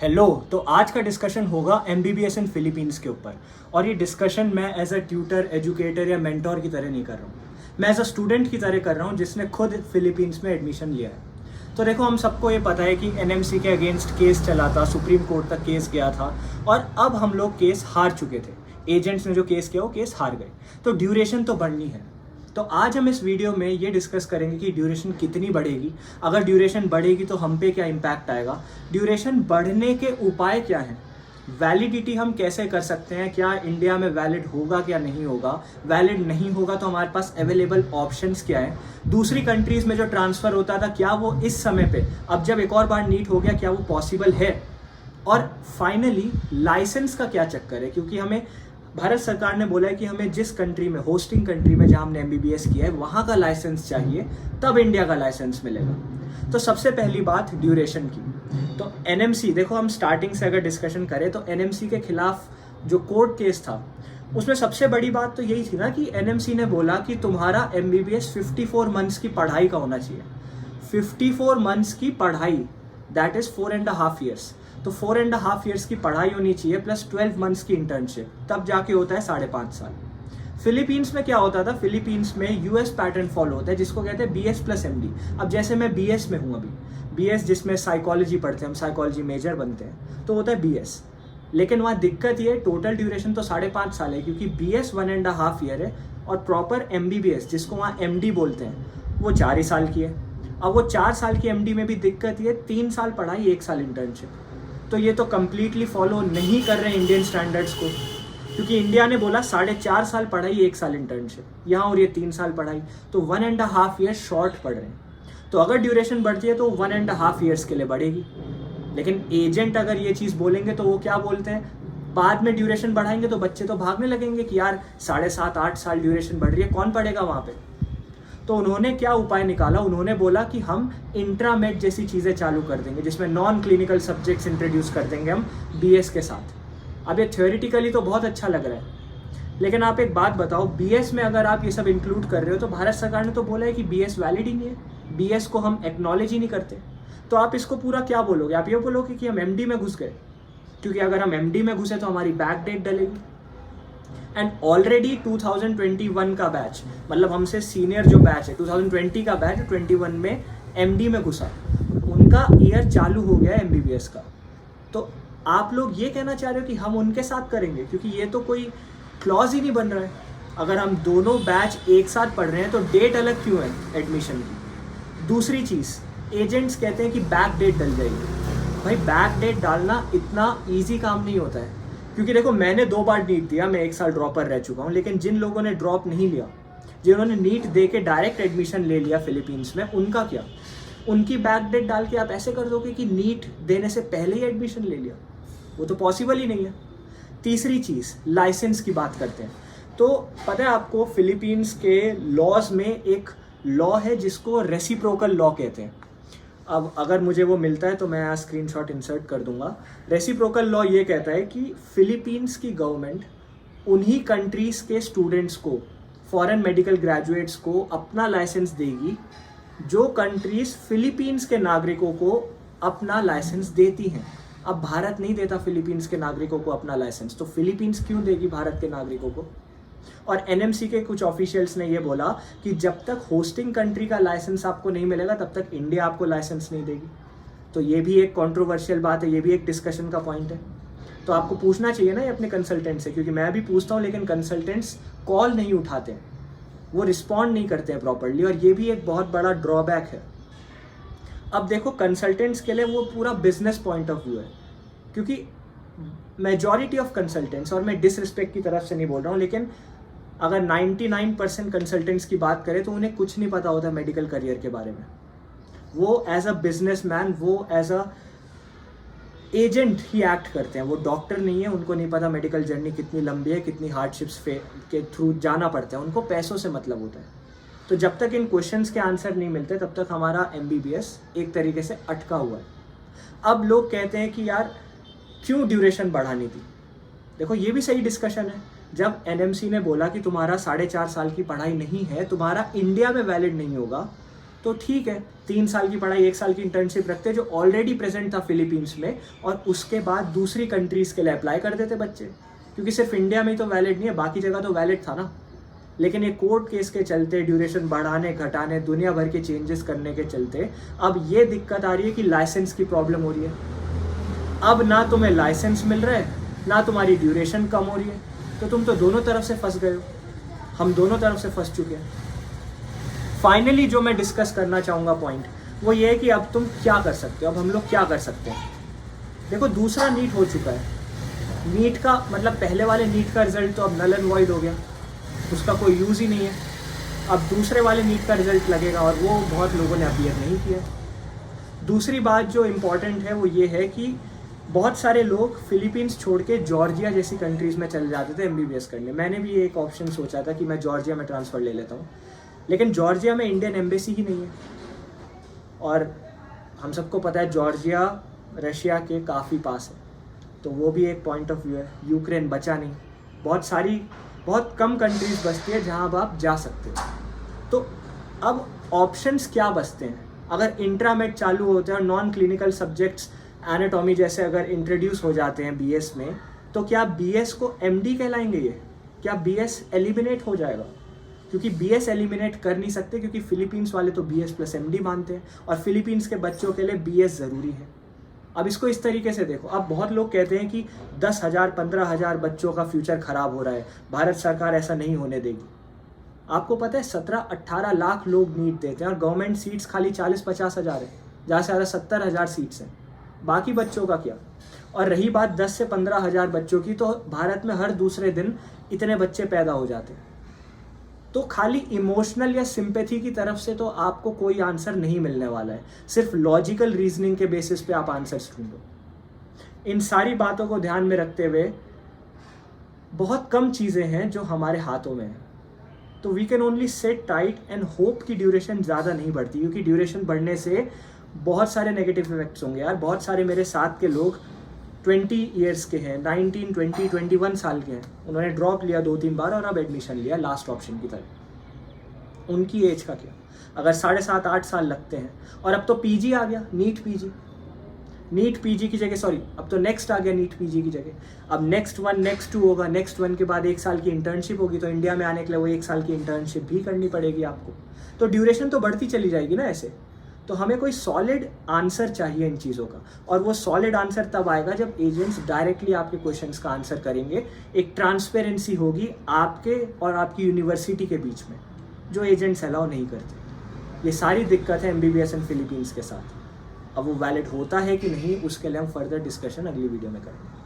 Hello. तो आज का डिस्कशन होगा एमबीबीएस इन फिलीपींस के ऊपर। और ये डिस्कशन मैं एज अ ट्यूटर, एजुकेटर या मेंटोर की तरह नहीं कर रहा हूँ। मैं एज अ स्टूडेंट की तरह कर रहा हूँ जिसने खुद फिलीपींस में एडमिशन लिया है। तो देखो, हम सबको ये पता है कि एनएमसी के अगेंस्ट केस चला था, सुप्रीम कोर्ट तक केस गया था और अब हम लोग केस हार चुके थे। एजेंट्स ने जो केस किया वो केस हार गए, तो ड्यूरेशन तो बढ़नी है। तो आज हम इस वीडियो में ये डिस्कस करेंगे कि ड्यूरेशन कितनी बढ़ेगी, अगर ड्यूरेशन बढ़ेगी तो हम पे क्या इम्पैक्ट आएगा, ड्यूरेशन बढ़ने के उपाय क्या हैं, वैलिडिटी हम कैसे कर सकते हैं, क्या इंडिया में वैलिड होगा क्या नहीं होगा, वैलिड नहीं होगा तो हमारे पास अवेलेबल ऑप्शंस क्या है, दूसरी कंट्रीज में जो ट्रांसफ़र होता था क्या वो इस समय पे, अब जब एक और बार नीट हो गया, क्या वो पॉसिबल है, और फाइनली लाइसेंस का क्या चक्कर है। क्योंकि हमें भारत सरकार ने बोला है कि हमें जिस कंट्री में, होस्टिंग कंट्री में जहां हमने एमबीबीएस किया है वहां का लाइसेंस चाहिए, तब इंडिया का लाइसेंस मिलेगा। तो सबसे पहली बात ड्यूरेशन की। तो एनएमसी, देखो हम स्टार्टिंग से अगर डिस्कशन करें तो एनएमसी के खिलाफ जो कोर्ट केस था उसमें सबसे बड़ी बात तो यही थी ना कि एनएमसी ने बोला कि तुम्हारा एमबीबीएस 54 मंथ्स की पढ़ाई का होना चाहिए। 54 मंथ्स की पढ़ाई, दैट इज 4.5 ईयर्स। तो 4.5 ईयर्स की पढ़ाई होनी चाहिए प्लस 12 मंथ्स की इंटर्नशिप, तब जाके होता है 5.5 साल। फिलीपींस में क्या होता था, फिलीपींस में यूएस पैटर्न फॉलो होता है जिसको कहते हैं बीएस प्लस एमडी। अब जैसे मैं बीएस में हूँ अभी, बीएस जिसमें साइकोलॉजी पढ़ते हैं, हम साइकोलॉजी मेजर बनते हैं, तो होता है बीएस। लेकिन वहाँ दिक्कत ये, टोटल ड्यूरेशन तो 5.5 साल है क्योंकि बीएस 1.5 ईयर है और प्रॉपर एमबीबीएस जिसको वहाँ एमडी बोलते हैं वो 4 ही साल की है। अब वो 4 साल की एमडी में भी दिक्कत ये, 3 साल पढ़ाई 1 साल इंटर्नशिप। तो ये तो कम्प्लीटली फॉलो नहीं कर रहे हैं इंडियन स्टैंडर्ड्स को, क्योंकि इंडिया ने बोला 4.5 साल पढ़ाई 1 साल इंटर्नशिप, यहाँ और ये 3 साल पढ़ाई, तो 1.5 ईयर शॉर्ट पढ़ रहे हैं। तो अगर ड्यूरेशन बढ़ती है तो 1.5 ईयर्स के लिए बढ़ेगी। लेकिन एजेंट अगर ये चीज़ बोलेंगे तो वो क्या बोलते हैं, बाद में ड्यूरेशन बढ़ाएंगे तो बच्चे तो भागने लगेंगे कि यार 7.5-8 साल ड्यूरेशन बढ़ रही है, कौन पढ़ेगा वहाँ पे। तो उन्होंने क्या उपाय निकाला, उन्होंने बोला कि हम इंट्रामेड जैसी चीज़ें चालू कर देंगे जिसमें नॉन क्लिनिकल सब्जेक्ट्स इंट्रोड्यूस कर देंगे हम बीएस के साथ। अब ये थ्योरेटिकली तो बहुत अच्छा लग रहा है, लेकिन आप एक बात बताओ, बीएस में अगर आप ये सब इंक्लूड कर रहे हो तो भारत सरकार ने तो बोला है कि बीएस वैलिड ही नहीं है, बीएस को हम एक्नॉलेज ही नहीं करते। तो आप इसको पूरा क्या बोलोगे, आप ये बोलोगे कि हम एमडी में घुस गए, क्योंकि अगर हम एमडी में घुसे तो हमारी बैक डेट डलेगी। एंड ऑलरेडी 2021 का बैच, मतलब हमसे सीनियर जो बैच है 2020 का बैच 21 में एमडी में घुसा, उनका ईयर चालू हो गया एमबीबीएस का। तो आप लोग ये कहना चाह रहे हो कि हम उनके साथ करेंगे, क्योंकि ये तो कोई क्लॉज ही नहीं बन रहा है। अगर हम दोनों बैच एक साथ पढ़ रहे हैं तो डेट अलग क्यों है एडमिशन की। दूसरी चीज़, एजेंट्स कहते हैं कि बैक डेट डल जाएगी। भाई बैक डेट डालना इतना ईजी काम नहीं होता है, क्योंकि देखो मैंने 2 बार नीट दिया, मैं 1 साल ड्रॉपर रह चुका हूँ, लेकिन जिन लोगों ने ड्रॉप नहीं लिया, जिन्होंने नीट दे के डायरेक्ट एडमिशन ले लिया फिलीपींस में, उनका क्या, उनकी बैक डेट डाल के आप ऐसे कर दोगे कि नीट देने से पहले ही एडमिशन ले लिया, वो तो पॉसिबल ही नहीं है। तीसरी चीज़, लाइसेंस की बात करते हैं। तो पता है आपको, फिलीपींस के लॉज में एक लॉ है जिसको रेसिप्रोकल लॉ कहते हैं। अब अगर मुझे वो मिलता है तो मैं यहाँ स्क्रीनशॉट इंसर्ट कर दूंगा। रेसिप्रोकल लॉ ये कहता है कि फिलीपींस की गवर्नमेंट उन्हीं कंट्रीज़ के स्टूडेंट्स को, फॉरेन मेडिकल ग्रेजुएट्स को अपना लाइसेंस देगी जो कंट्रीज़ फिलीपींस के नागरिकों को अपना लाइसेंस देती हैं। अब भारत नहीं देता फिलीपींस के नागरिकों को अपना लाइसेंस, तो फिलीपींस क्यों देगी भारत के नागरिकों को। और एनएमसी के कुछ ऑफिशियल्स ने ये बोला कि जब तक होस्टिंग कंट्री का लाइसेंस आपको नहीं मिलेगा तब तक इंडिया आपको लाइसेंस नहीं देगी। तो ये भी एक कंट्रोवर्शियल बात है, ये भी एक डिस्कशन का पॉइंट है। तो आपको पूछना चाहिए ना ये अपने कंसल्टेंट से, क्योंकि मैं भी पूछता हूँ लेकिन कंसल्टेंट्स कॉल नहीं उठाते हैं, वो रिस्पॉन्ड नहीं करते हैं प्रॉपरली, और ये भी एक बहुत बड़ा ड्रॉबैक है। अब देखो, कंसल्टेंट्स के लिए वो पूरा बिजनेस पॉइंट ऑफ व्यू है, क्योंकि मेजॉरिटी ऑफ कंसल्टेंट्स, और मैं डिसरिस्पेक्ट की तरफ से नहीं बोल रहा हूँ, लेकिन अगर 99% कंसल्टेंट्स की बात करें तो उन्हें कुछ नहीं पता होता मेडिकल करियर के बारे में। वो एज अ बिजनेसमैन, वो एज अ एजेंट ही एक्ट करते हैं, वो डॉक्टर नहीं है, उनको नहीं पता मेडिकल जर्नी कितनी लंबी है, कितनी हार्डशिप्स के थ्रू जाना पड़ता है, उनको पैसों से मतलब होता है। तो जब तक इन क्वेश्चंस के आंसर नहीं मिलते तब तक हमारा एमबीबीएस एक तरीके से अटका हुआ है। अब लोग कहते हैं कि यार क्यों ड्यूरेशन बढ़ानी थी। देखो ये भी सही डिस्कशन है। जब एनएमसी ने बोला कि तुम्हारा 4.5 साल की पढ़ाई नहीं है, तुम्हारा इंडिया में वैलिड नहीं होगा, तो ठीक है, 3 साल की पढ़ाई 1 साल की इंटर्नशिप रखते जो ऑलरेडी प्रेजेंट था फिलीपींस में, और उसके बाद दूसरी कंट्रीज़ के लिए अप्लाई कर देते बच्चे, क्योंकि सिर्फ इंडिया में ही तो वैलिड नहीं है, बाकी जगह तो वैलिड था ना। लेकिन ये कोर्ट केस के चलते, ड्यूरेशन बढ़ाने घटाने, दुनिया भर के चेंजेस करने के चलते अब ये दिक्कत आ रही है कि लाइसेंस की प्रॉब्लम हो रही है। अब ना तुम्हें लाइसेंस मिल रहा है, ना तुम्हारी ड्यूरेशन कम हो रही है, तो तुम तो दोनों तरफ से फंस गए हो। हम दोनों तरफ से फंस चुके हैं। फाइनली जो मैं डिस्कस करना चाहूँगा पॉइंट, वो ये है कि अब तुम क्या कर सकते हो, अब हम लोग क्या कर सकते हैं। देखो, दूसरा नीट हो चुका है। नीट का मतलब पहले वाले नीट का रिजल्ट तो अब नल एंड वॉइड हो गया, उसका कोई यूज़ ही नहीं है। अब दूसरे वाले नीट का रिजल्ट लगेगा और वो बहुत लोगों ने अपीयर नहीं किया। दूसरी बात जो इम्पॉर्टेंट है वो ये है कि बहुत सारे लोग फिलीपींस छोड़ के जॉर्जिया जैसी कंट्रीज़ में चले जाते थे MBBS करने। मैंने भी एक ऑप्शन सोचा था कि मैं जॉर्जिया में ट्रांसफ़र ले लेता हूँ, लेकिन जॉर्जिया में इंडियन एम्बेसी ही नहीं है, और हम सबको पता है जॉर्जिया रशिया के काफ़ी पास है, तो वो भी एक पॉइंट ऑफ व्यू है। यूक्रेन बचा नहीं, बहुत कम कंट्रीज़ बचती है जहाँ अब आप जा सकते हो। तो अब ऑप्शंस क्या बचते हैं? अगर इंट्रामेड चालू होते हैं और नॉन क्लिनिकल सब्जेक्ट्स एनाटॉमी जैसे अगर इंट्रोड्यूस हो जाते हैं BS में, तो क्या BS को MD कहलाएंगे ये? क्या BS एलिमिनेट हो जाएगा? क्योंकि BS एलिमिनेट कर नहीं सकते, क्योंकि फिलीपींस वाले तो BS + MD मानते हैं, और फिलीपींस के बच्चों के लिए BS ज़रूरी है। अब इसको इस तरीके से देखो, अब बहुत लोग कहते हैं कि 10,000 15,000 बच्चों का फ्यूचर ख़राब हो रहा है, भारत सरकार ऐसा नहीं होने देगी। आपको पता है 17-18 लाख लोग नीट देते हैं और गवर्नमेंट सीट्स खाली 40-50 हज़ार है, ज़्यादा से ज़्यादा 70,000 सीट्स हैं। बाकी बच्चों का क्या? और रही बात 10 से 15 हज़ार बच्चों की, तो भारत में हर दूसरे दिन इतने बच्चे पैदा हो जाते हैं। तो खाली इमोशनल या सिंपैथी की तरफ से तो आपको कोई आंसर नहीं मिलने वाला है, सिर्फ लॉजिकल रीजनिंग के बेसिस पे आप आंसर्स ढूंढो। इन सारी बातों को ध्यान में रखते हुए बहुत कम चीज़ें हैं जो हमारे हाथों में हैं, तो we can only sit tight and hope कि ड्यूरेशन ज़्यादा नहीं बढ़ती, क्योंकि ड्यूरेशन बढ़ने से बहुत सारे नेगेटिव इफेक्ट्स होंगे यार। बहुत सारे मेरे साथ के लोग 20 ईयर्स के हैं, 19, 20, 21 साल के हैं, उन्होंने ड्रॉप लिया 2-3 बार और अब एडमिशन लिया लास्ट ऑप्शन की तरह। उनकी एज का क्या? अगर 7.5-8 साल लगते हैं, और अब तो PG आ गया, नीट PG की जगह, सॉरी अब तो नेक्स्ट आ गया नीट PG की जगह। अब नेक्स्ट 1 नेक्स्ट 2 होगा, नेक्स्ट 1 के बाद 1 साल की इंटर्नशिप होगी, तो इंडिया में आने के लिए वो 1 साल की इंटर्नशिप भी करनी पड़ेगी आपको। तो ड्यूरेशन तो बढ़ती चली जाएगी ना ऐसे। तो हमें कोई सॉलिड आंसर चाहिए इन चीज़ों का, और वो सॉलिड आंसर तब आएगा जब एजेंट्स डायरेक्टली आपके क्वेश्चंस का आंसर करेंगे। एक ट्रांसपेरेंसी होगी आपके और आपकी यूनिवर्सिटी के बीच में, जो एजेंट्स अलाउ नहीं करते। ये सारी दिक्कत है MBBS एंड फिलीपींस के साथ। अब वो वैलिड होता है कि नहीं, उसके लिए हम फर्दर डिस्कशन अगली वीडियो में करेंगे।